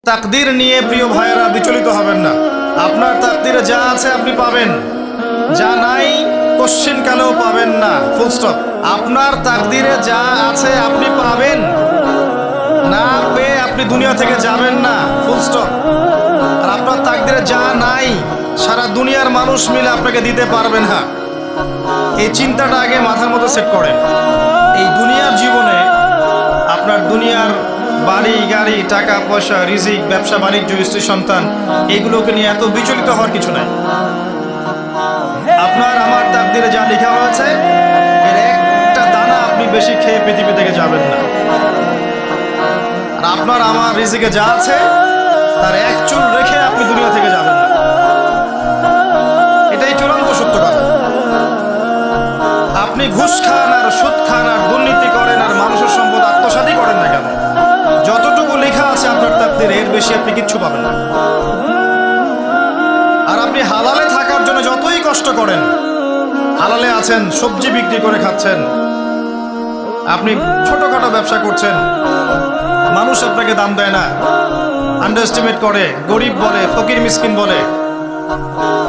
তাকদীর নিয়ে প্রিয় ভাইয়েরা বিচলিত হবেন না। আপনার তাকদীরে যা আছে আপনি পাবেন, যা নাই কোশ্চিনকালেও পাবেন না, ফুল স্টপ। আপনার তাকদীরে যা আছে আপনি পাবেন, না পেয়ে আপনি দুনিয়া থেকে যাবেন না, ফুল স্টপ। আর আপনার তাকদীরে যা নাই সারা দুনিয়ার মানুষ মিলে আপনাকে দিতে পারবেন না। এই চিন্তাটা আগে মাথার মধ্যে সেট করেন। এই দুনিয়ার জীবনে আপনার দুনিয়ার বাড়ি গাড়ি, টাকা পয়সা, রিজিক, ব্যবসা বাণিজ্য, স্ত্রী সন্তান, এগুলোকে নিয়ে এত বিচলিত হওয়ার কিছু নাই। আপনার আমার তাকদীরে যা লেখা হয়েছে এর একটা দানা আপনি বেশি খেয়ে পৃথিবী থেকে যাবেন না। আর আপনার আমার রিজিকে যা আছে তার এক চুল রেখে আপনি দুনিয়া থেকে যাবেন না। এটাই চূড়ান্ত সত্য কথা। আপনি ঘুষ খান আর সুদ খান আর দুর্নীতি করেন আর মানুষের সম্পদ আত্মসাৎই করেন না কেন, যতটুকু লেখা আছে আপনার তাকদীরে এর বেশি আপনি কিচ্ছু পাবেন না। আর আপনি হালালে থাকার জন্য যতই কষ্ট করেন, হালালে আছেন, সবজি বিক্রি করে খাচ্ছেন, আপনি ছোটখাটো ব্যবসা করছেন, মানুষ আপনাকে দাম দেয় না, আন্ডার এস্টিমেট করে, গরিব বলে, ফকির মিসকিন বলে,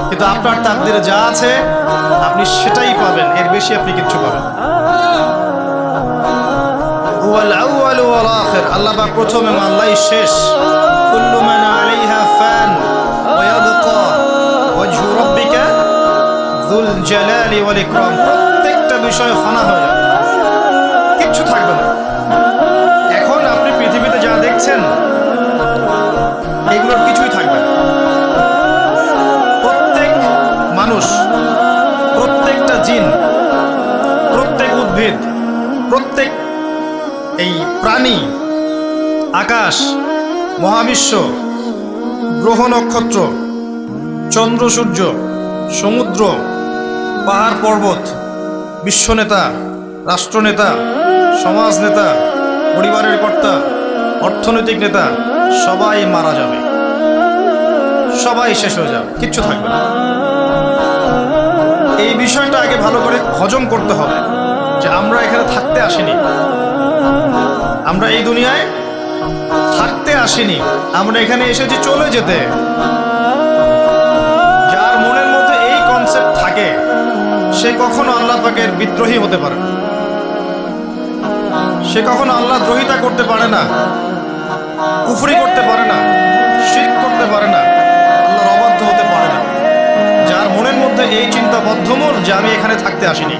কিন্তু আপনার তাকদীরে যা আছে আপনি সেটাই পাবেন, এর বেশি আপনি কিচ্ছু পাবেন। হুয়াল আউয়ালু ওয়াল আখির, আল্লাহ পাক প্রথম এবং আল্লাহই শেষ। কুল্লু মান আলাইহা ফান ওয়া ইয়াবকা ওয়াজহু রাব্বিকা যুল জালালি ওয়াল ইকরাম। প্রত্যেকটা বিষয় ফানা হয়ে যাবে, কিচ্ছু থাকবে না। এখন আপনি পৃথিবীতে যা দেখছেন এগুলোর কিছুই থাকবে না। প্রত্যেক মানুষ, প্রত্যেকটা জিন, প্রত্যেক উদ্ভিদ, প্রত্যেক এই প্রাণী, আকাশ, মহাবিশ্ব, গ্রহ নক্ষত্র, চন্দ্র সূর্য, সমুদ্র, পাহাড় পর্বত, বিশ্বনেতা, রাষ্ট্রনেতা, সমাজ নেতা, পরিবারের কর্তা, অর্থনৈতিক নেতা, সবাই মারা যাবে, সবাই শেষ হয়ে যাবে, কিচ্ছু থাকবে না। এই বিষয়টা আগে ভালো করে হজম করতে হবে যে আমরা এখানে থাকতে আসিনি, আমরা এই দুনিয়ায় থাকতে আসিনি, আমরা এখানে এসেছি চলে যেতে। যার মনের মধ্যে এই কনসেপ্ট থাকে সে কখনো আল্লাহ পাকের বিদ্রোহী হতে পারে না, সে কখনো আল্লাহ দ্রোহিতা করতে পারে না, কুফরি করতে পারে না, শিরক করতে পারে না, আল্লাহর অবাধ্য হতে পারে না। যার মনের মধ্যে এই চিন্তা বদ্ধমূল যে আমি এখানে থাকতে আসিনি,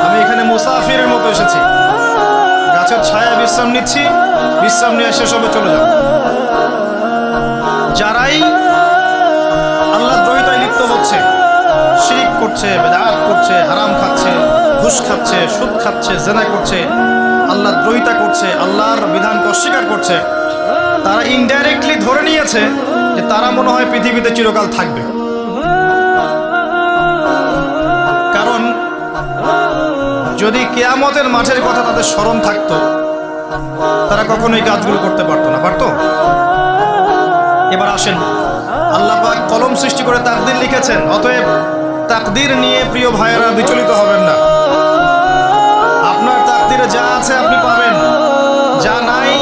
আমি এখানে মুসাফিরের মতো এসেছি, গাছের ছায়া বিশ্রাম নিচ্ছি, বিশ্রাম নিয়ে শেষ হবে চলে যাব। যারাই আল্লাহ দ্রোহিতায় লিপ্ত হচ্ছে, শিরক করছে, বেদাত করছে, হারাম খাচ্ছে, ঘুষ খাচ্ছে, সুদ খাচ্ছে, জেনা করছে, আল্লাহ দ্রোহিতা করছে, আল্লাহর বিধানকে অস্বীকার করছে, তারা ইনডাইরেক্টলি ধরে নিয়েছে যে তারা মনে হয় পৃথিবীতে চিরকাল থাকবে। কারণ যদি কিয়ামতের মাঠের কথা তাদের স্মরণ থাকতো তারা কখনোই কাজগুলো করতে পারতো না, পারতো? এবার আসেন, আল্লাহ পাক কলম সৃষ্টি করে তাকদীর লিখেছেন, অতএব তাকদীর নিয়ে প্রিয় ভাইয়েরা বিচলিত হবেন না। আপনার তাকদীরে যা আছে আপনি পাবেন, যা নাই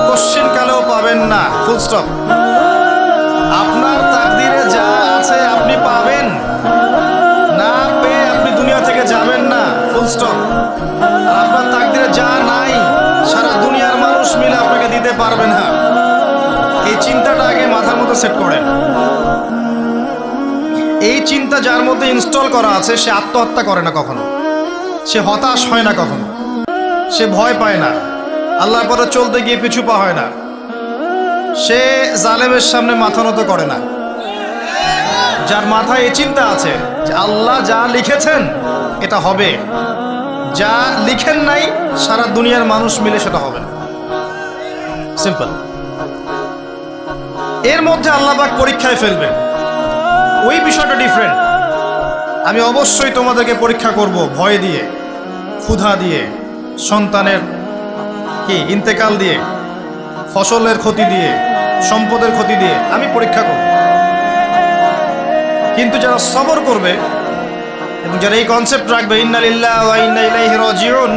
কোশ্চিনকালেও পাবেন না, ফুল স্টপ। আপনার তাকদীরে যা আছে আপনি পাবেন, না পেয়ে আপনি দুনিয়া থেকে যাবেন না, ফুল স্টপ। আর আপনার তাকদীরে যা নাই সারা দুনিয়ার মানুষ মিলে আপনাকে দিতে পারবেন না। এই চিন্তাটা আগে মাথার মধ্যে সেট করেন। এই চিন্তা যার মধ্যে ইনস্টল করা আছে সে আত্মহত্যা করে না কখনো, সে হতাশ হয় না কখনো, সে ভয় পায় না, আল্লাহর পথে চলতে গিয়ে পিছু পা হয় না, সে জালেমের সামনে মাথা নত করে না। যার মাথায় এই চিন্তা আছে যে আল্লাহ যা লিখেছেন এটা হবে, যা লিখেন নাই সারা দুনিয়ার মানুষ মিলে সেটা হবে না, সিম্পল। এর মধ্যে আল্লাহ পাক পরীক্ষায় ফেলবেন, ওই বিষয়টা ডিফারেন্ট। আমি অবশ্যই তোমাদেরকে পরীক্ষা করব ভয় দিয়ে, ক্ষুধা দিয়ে, সন্তানের কি ইন্তেকাল দিয়ে, ফসলের ক্ষতি দিয়ে, সম্পদের ক্ষতি দিয়ে আমি পরীক্ষা করব। কিন্তু যারা সবর করবে এবং যারা এই কনসেপ্ট রাখবে ইন্না লিল্লাহি ওয়া ইন্না ইলাইহি রাজিউন,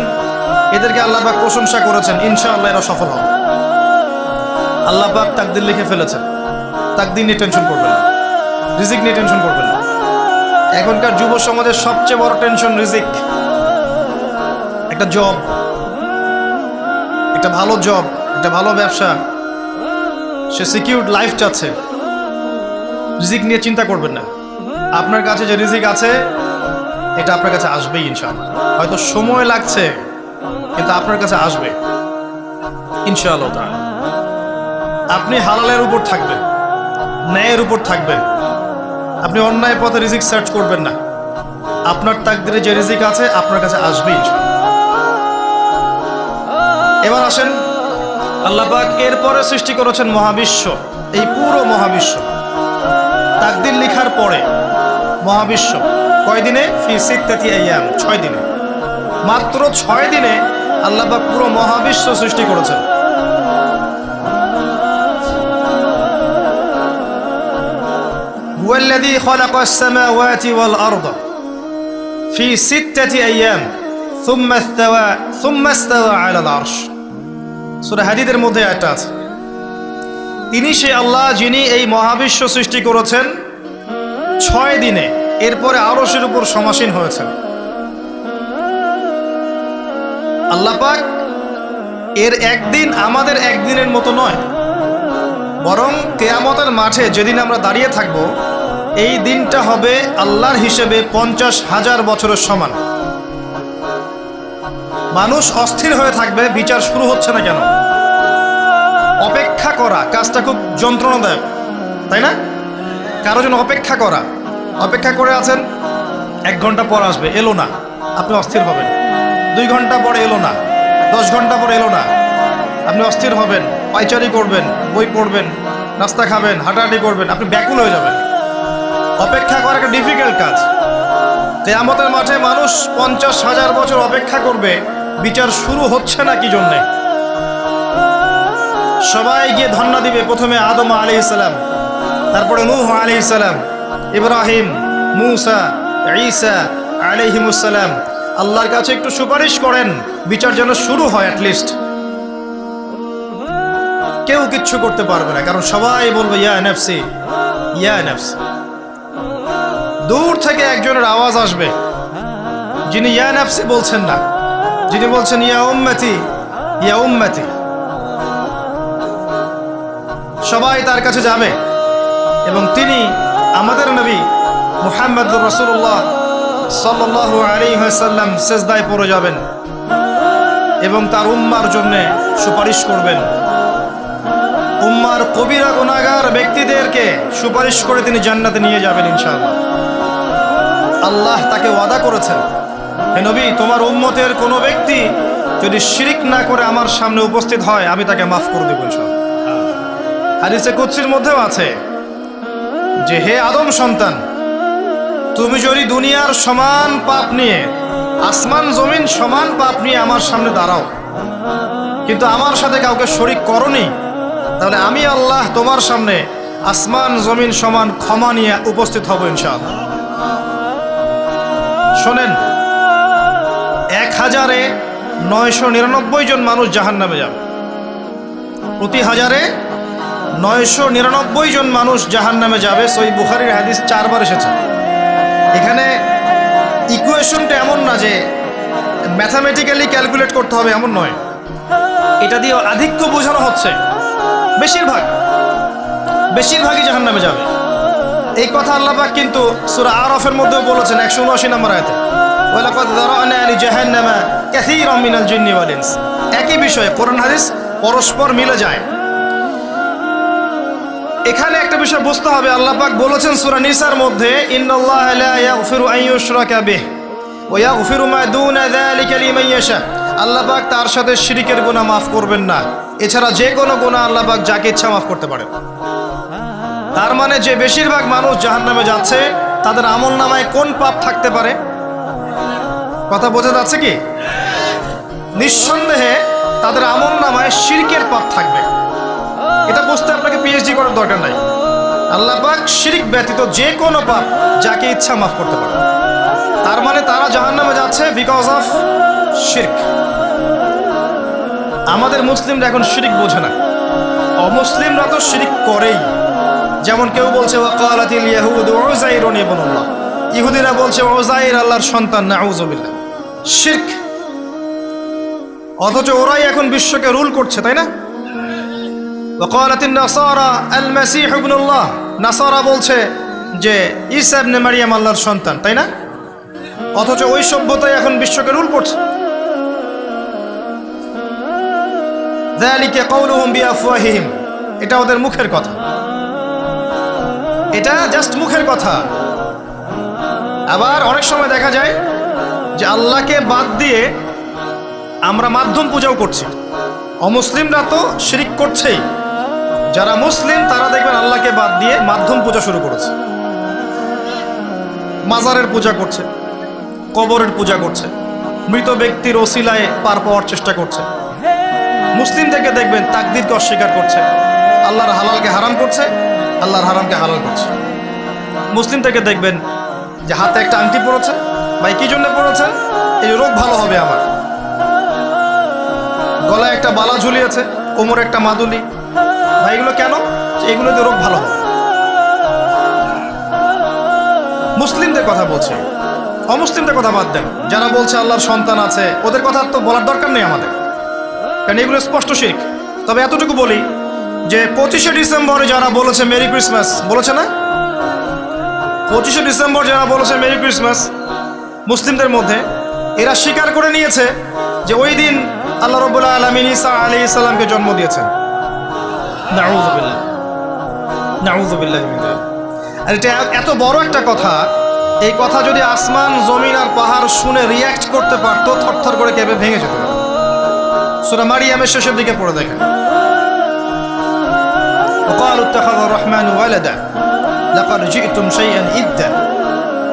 এদেরকে আল্লাহ পাক প্রশংসা করেছেন, ইনশাআল্লাহ এরা সফল হবে। আল্লাহ পাক তাকদির লিখে ফেলেছেন, তাকদির নিয়ে টেনশন করবেন না, রিজিক নিয়ে টেনশন করবেন না। এখনকার যুব সমাজের সবচেয়ে বড় টেনশন রিজিক। একটা জব, একটা ভালো জব, একটা ভালো ব্যবসা, সে সিকিউরড লাইফ চাচ্ছে। রিজিক নিয়ে চিন্তা করবেন না। আপনার কাছে যে রিজিক আছে এটা আপনার কাছে আসবেই ইনশাআল্লাহ। হয়তো সময় লাগছে কিন্তু আপনার কাছে আসবে ইনশাআল্লাহ তাআলা। আপনি হালালের উপর থাকবেন, ন্যায়ের উপর থাকবেন। আপনি অন্যায় পথে রিজিক সার্চ করবেন না। আপনার তাকদিরে যে রিজিক আছে আপনার কাছে আসবে ইনশাআল্লাহ। এবার আসেন, আল্লাহ পাক এরপরে সৃষ্টি করেছেন মহাবিশ্ব। এই পুরো মহাবিশ্ব তাকদির লিখার পরে মহাবিশ্ব কয় দিনে? ফি সিত্তাতি আইয়াম, 6 দিনে। মাত্র 6 দিনে আল্লাহ পাক পুরো মহাবিশ্ব সৃষ্টি করেছেন। হুয়াল্লাযী খালাকাস সামাওয়াতি ওয়াল আরদা ফি সিত্তাতি আইয়াম সুম্মা ইসতাওয়া আলাল আরশ। সূরা হাদীদের মধ্যে একটা আছে, তিনি সে আল্লাহ যিনি এই মহাবিশ্ব সৃষ্টি করেছেন 6 দিনে, এরপরে আরশের উপর সমাসীন হয়েছেন। আল্লাহ পাক এর একদিন আমাদের একদিনের মতো নয়, বরং কিয়ামতের মাঠে যেদিন আমরা দাঁড়িয়ে থাকব এই দিনটা হবে আল্লাহর হিসেবে 50,000 বছরের সমান। মানুষ অস্থির হয়ে থাকবে, বিচার শুরু হচ্ছে না কেন। অপেক্ষা করা কাজটা খুব যন্ত্রণাদায়ক, তাই না? কারো জন্য অপেক্ষা করা, অপেক্ষা করে আছেন, 1 ঘন্টা পর আসবে, এলো না, আপনি অস্থির হবেন। 2 ঘন্টা পরে এলো না, 10 ঘন্টা পরে এলো না, আপনি অস্থির হবেন, পায়চারি করবেন, বই পড়বেন, নাস্তা খাবেন, হাঁটাহাঁটি করবেন, আপনি ব্যাকুল হয়ে যাবেন। অপেক্ষা করা একটা ডিফিকাল্ট কাজ। কিয়ামতের মাঠে মানুষ 50,000 বছর অপেক্ষা করবে, বিচার শুরু হচ্ছে না কি জন্যে। সবাই গিয়ে ধন্না দিবে, প্রথমে আদম আলাইহিস সালাম, তারপরে নূহ আলাইহিস সালাম, ইব্রাহিম, মূসা, ঈসা আলাইহিমুস সালাম। আল্লাহর কাছে একটু সুপারিশ করেন, বিচার যেন শুরু হয় অ্যাটলিস্ট। কেউ কিচ্ছু করতে পারবে না, কারণ সবাই বলবে ইয়া নাফসি, ইয়া নাফসি। দূর থেকে একজনের আওয়াজ আসবে, যিনি ইয়া নাফসি বলছেন না, যিনি বলছেন ইয়া উম্মতি, ইয়া উম্মতি। সবাই তার কাছে যাবে এবং তিনি আমাদের নবী মুহাম্মদুর রাসূলুল্লাহ সাল্লাল্লাহু আলাইহি ওয়াসাল্লাম সিজদায় পড়ে যাবেন এবং তার উম্মার জন্য সুপারিশ করবেন। উম্মার কবিরা গুনাহগার ব্যক্তিদেরকে সুপারিশ করে তিনি জান্নাতে নিয়ে যাবেন ইনশাআল্লাহ। আল্লাহ তাকে ওয়াদা করেছেন, হে নবী, তোমার উম্মতের কোনো ব্যক্তি যদি শিরিক না করে আমার সামনে উপস্থিত হয় আমি তাকে মাফ করে দেব ইনশাআল্লাহ। হাদিসে কুদসির মধ্যেও আছে যে হে আদম সন্তান, তুমি যদি দুনিয়ার সমান পাপ নিয়ে, আসমান জমিন সমান পাপ নিয়ে আমার সামনে দাঁড়াও, কিন্তু আমার সাথে কাউকে শরিক করনি, তাহলে আমি আল্লাহ তোমার সামনে আসমান জমিন সমান ক্ষমা নিয়ে উপস্থিত হব ইনশাআল্লাহ। শোনেন, 1000-999 জন মানুষ জাহান্নামে যাবে, প্রতি 1000-999 জন মানুষ জাহান্নামে যাবে। সহিহ বুখারীর হাদিস 4 বার এসেছে। এখানে ইকুয়েশনটা এমন না যে ম্যাথামেটিক্যালি ক্যালকুলেট করতে হবে, এমন নয়। এটা দিয়ে আধিক্য বোঝানো হচ্ছে, বেশিরভাগই জাহান্নামে যাবে। এই কথা আল্লাহ পাক কিন্তু সূরা আরাফের মধ্যেও বলেছেন 179 নম্বর আয়াতে, ওয়ালাকাদ যারানা লিজাহান্নামা কাসীরাম মিনাল জিন্নি ওয়াল ইনস। একই বিষয়ে কোরআন হাদিস পরস্পর মিলে যায়। এখানে একটা বিষয় বুঝতে হবে, আল্লাহ পাক বলেছেন সূরা নিসার মধ্যে, ইন্নাল্লাহা লা ইয়াগফিরু আন ইউশরাকা বিহি ওয়া ইয়াগফিরু মা দুনা যালিকা লিমান ইয়াশা। আল্লাহ পাক তার সাথে শিরকের গুনাহ মাফ করবেন না, এছাড়া যে কোনো গুনাহ আল্লাহ পাক যাকে ইচ্ছা মাফ করতে পারেন। তার মানে যে বেশিরভাগ মানুষ জাহান্নামে যাচ্ছে তাদের আমলনামায় কোন পাপ থাকতে পারে? কথা বোঝা যাচ্ছে কি? নিঃসন্দেহে তাদের আমলনামায় শিরকের পাপ থাকবে। এটা বুঝতে আপনাকে পিএইচডি করার দরকার নাই। আল্লাহ পাক শিরক ব্যতীত যে কোনো পাপ যাকে ইচ্ছা মাফ করতে পারে। তার মানে তারা জাহান্নামে যাচ্ছে বিকজ অফ শিরক। আমাদের মুসলিমরা এখন শিরক বোঝে না, অমুসলিমরা তো শিরক করেই। যেমন কেউ বলছে ওয়াকালাতিল ইয়াহুদু উযাইরুন ইবনুল্লাহ, ইহুদিরা বলছে উযাইর আল্লাহর সন্তান, নাউযুবিল্লাহ, শিরক। অথচ ওরাই এখন বিশ্বকে রুল করছে, তাই না? ওয়াকালাতিন নাসারা আল মাসীহ ইবনুল্লাহ, নাসারা বলছে যে ঈসা ইবনে মারইয়াম আল্লাহর সন্তান, তাই না? অথচ ওই সভ্যতাই এখন বিশ্বকে রুল করছে। যালিকা কাউলুহুম বিআফওয়াহিহিম, এটা ওদের মুখের কথা, এটা জাস্ট মুখের কথা। আবার অনেক সময় দেখা যায় যে আল্লাহকে বাদ দিয়ে আমরা মাধ্যম পূজাও করছি। অমুসলিমরা তো শিরক করছেই, যারা মুসলিম তারা দেখবেন আল্লাহকে বাদ দিয়ে মাধ্যম পূজা শুরু করেছে। মাজারের পূজা করছে, কবরের পূজা করছে, মৃত ব্যক্তির ওসিলায় পার পাওয়ার চেষ্টা করছে। মুসলিম থেকে দেখবেন তাকদীরকে অস্বীকার করছে, আল্লাহর হালালকে হারাম করছে, আল্লাহর হারামকে হালাল করছে। মুসলিম থেকে দেখবেন যে হাতে একটা আংটি পড়েছে, ভাই কি জন্য পড়েছে? এই রোগ ভালো হবে আমার। গলায় একটা বালা ঝুলিয়েছে, কোমরে একটা মাদুলি, ভাই এগুলো কেন? এগুলোতে রোগ ভালো হবে। মুসলিমদের কথা বলছে, অমুসলিমদের কথা বাদ দেন। যারা বলছে আল্লাহর সন্তান আছে, ওদের কথা তো বলার দরকার নেই আমাদের, কারণ এগুলো স্পষ্ট শিরক। তবে এতটুকু বলি যে 25শে ডিসেম্বরে যারা বলেছে মেরি ক্রিসমাস, বলেছে না? 25শে ডিসেম্বর যারা বলেছে মেরি ক্রিসমাস মুসলিমদের মধ্যে, এরা স্বীকার করে নিয়েছে যে ওই দিন আল্লাহ রাব্বুল আলামিন ঈসা আলাইহিস সালামকে জন্ম দিয়েছেন। নাউযুবিল্লাহ, নাউযুবিল্লাহ মিন যালিক। আর এটা এত বড় একটা কথা, এই কথা যদি আসমান জমিন আর পাহাড় শুনে রিয়্যাক্ট করতে পারতো, থরথর করে কেঁপে ভেঙে যেত। সূরা মারিয়ামের শেষের দিকে পড়ে দেখেন, وقالوا اتخذ الرحمن ولدا لقد جئتم شيئا إدا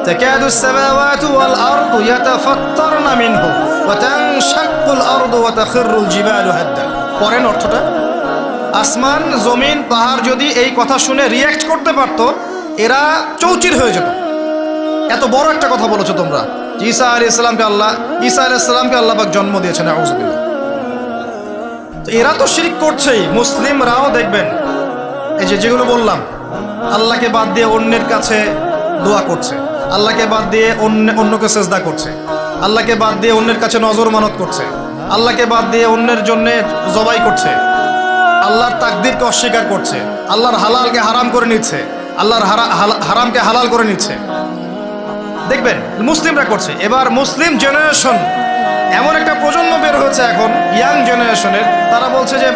تكاد السماوات والأرض يتفطرن منه وتنشق الأرض وتخر الجبال هدا। পরেন অর্থটা, আসমান জমিন পাহাড় যদি এই কথা শুনে রিয়্যাক্ট করতে পারতো, এরা চৌচির হয়ে যেত। এত বড় একটা কথা বলেছো তোমরা, ঈসা আলাইহিস সালামকে আল্লাহ পাক জন্ম দিয়েছেন। নাউযুবিল্লাহ। তো এরা তো শিরক করছেই। মুসলিমরাও দেখবেন এই যেগুলো বললাম, আল্লাহকে বাদ দিয়ে অন্যের কাছে দোয়া করছে, আল্লাহকে বাদ দিয়ে অন্যকে সেজদা করছে, আল্লাহকে বাদ দিয়ে অন্যের কাছে নজর মানত করছে, আল্লাহকে বাদ দিয়ে অন্যের জন্য জবাই করছে, আল্লাহর তাকদীরকে অস্বীকার করছে, আল্লাহর হালালকে হারাম করে নিচ্ছে, আল্লাহর হারামকে হালাল করে নিচ্ছে। দেখবেন মুসলিমরা করছে। এবার মুসলিম জেনারেশন, এমন একটা প্রজন্ম বের হয়েছে এখন, ইয়াং জেনারেশনের, তারা বলছে যে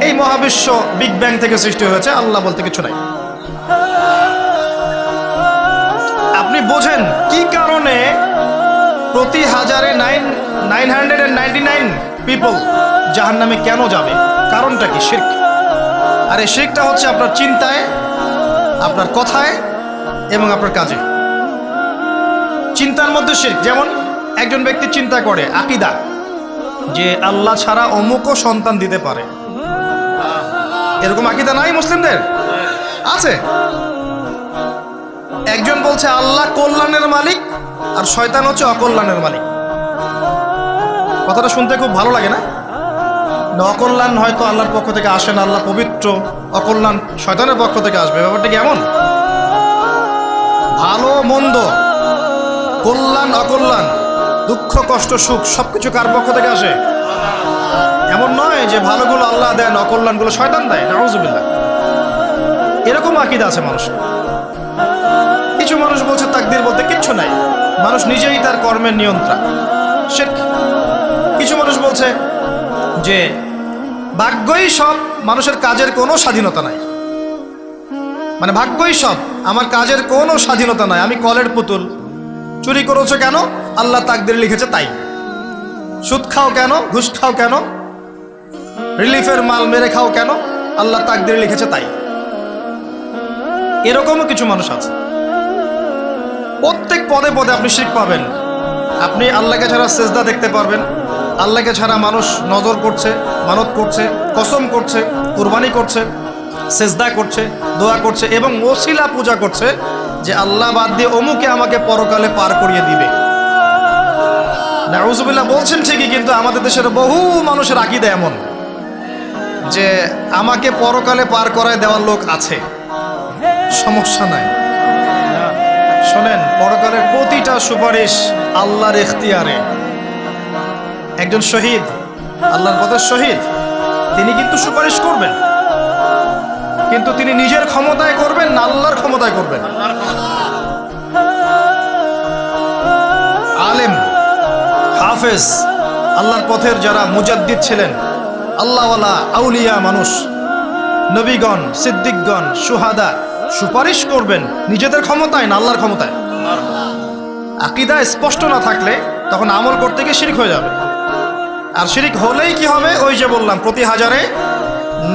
এই মহাবিশ্ব বিগ ব্যাং থেকে সৃষ্টি হয়েছে, আল্লাহ বলতে কিছু নাই। আপনি বোঝেন কি কারণে প্রতি হাজারে 999 পিপল জাহান্নামে কেন যাবে? কারণটা কি? শিরক। আর এই শিরকটা হচ্ছে আপনার চিন্তায়, আপনার কথায় এবং আপনার কাজে। চিন্তার মধ্যে শিরক। যেমন একজন ব্যক্তি চিন্তা করে আকীদা, যে আল্লাহ ছাড়া অমুকও সন্তান দিতে পারে। এরকম আকীদা নাই মুসলিমদের? আছে। একজন বলছে আল্লাহ কল্যাণের মালিক আর শয়তান হচ্ছে অকল্যাণের মালিক। কথাটা শুনতে খুব ভালো লাগে না? অকল্যাণ হয়তো আল্লাহর পক্ষ থেকে আসে না, আল্লাহ পবিত্র, অকল্যাণ শয়তানের পক্ষ থেকে আসবে। ব্যাপারটা কি এমন? ভালো মন্দ, কল্যাণ অকল্যাণ, দুঃখ কষ্ট সুখ সবকিছু কার পক্ষ থেকে আসে? এমন নয় যে ভালোগুলো আল্লাহ দেন, অকল্যাণগুলো শয়তান দেয়। নাউযুবিল্লাহ। এরকম আকীদা আছে মানুষ। কিছু মানুষ বলছে তাকদীর বলতে কিচ্ছু নাই, মানুষ নিজেই তার কর্মের নিয়ন্ত্রণ। শিরক। কিছু মানুষ বলছে যে ভাগ্যই সব, মানুষের কাজের কোনো স্বাধীনতা নাই। মানে ভাগ্যই সব, আমার কাজের কোনো স্বাধীনতা নাই, আমি কলের পুতুল। চুরি করেছো কেন? আল্লাহ তাকদীরে লিখেছে তাই। সুদ খাও কেন? ঘুষ খাও কেন? রিলিফের মাল মেরে খাও কেন? আল্লাহ তাকদীরে লিখেছে তাই। এরকমও কিছু মানুষ আছে। প্রত্যেক পদে পদে আপনি শিরক পাবেন। আপনি আল্লাহকে ছাড়া সেজদা দেখতে পারবেন, আল্লাহকে ছাড়া মানুষ নজর করছে, মানত করছে, কসম করছে, কুরবানি করছে, সেজদা করছে, দোয়া করছে এবং ওসিলা পূজা করছে যে আল্লাহ বাদ দিয়ে অমুকে আমাকে পরকালে পার করিয়ে দিবে। নাউযুবিল্লাহ বলছেন ঠিকই, কিন্তু আমাদের দেশের বহু মানুষের আকীদা এমন। যে আমাকে পরকালে পার করায় দেওয়ার লোক আছে, সমস্যা নাই। শোনেন, পরকালের প্রতিটা সুপারিশ আল্লাহর ইখতিয়ারে। একজন শহীদ, আল্লাহর পথের শহীদ, তিনি কিন্তু সুপারিশ করবেন, কিন্তু তিনি নিজের ক্ষমতায় করবেন না আল্লাহর ক্ষমতায় করবেন। আলেম, হাফেজ, আল্লাহর পথের যারা মুজাদ্দিদ ছিলেন, আল্লাহওয়ালা আউলিয়া মানুষ, নবীগণ, সিদ্দিকগণ, সুহাদা, সুপারিশ করবেন নিজেদের ক্ষমতায় না আল্লাহর ক্ষমতায়। আকীদা স্পষ্ট না থাকলে তখন আমল করতে গিয়ে শিরক হয়ে যাবে। আর শিরক হলেই কি হবে? ওই যে বললাম, প্রতি হাজারে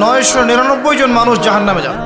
999 জন মানুষ জাহান্নামে যাবে।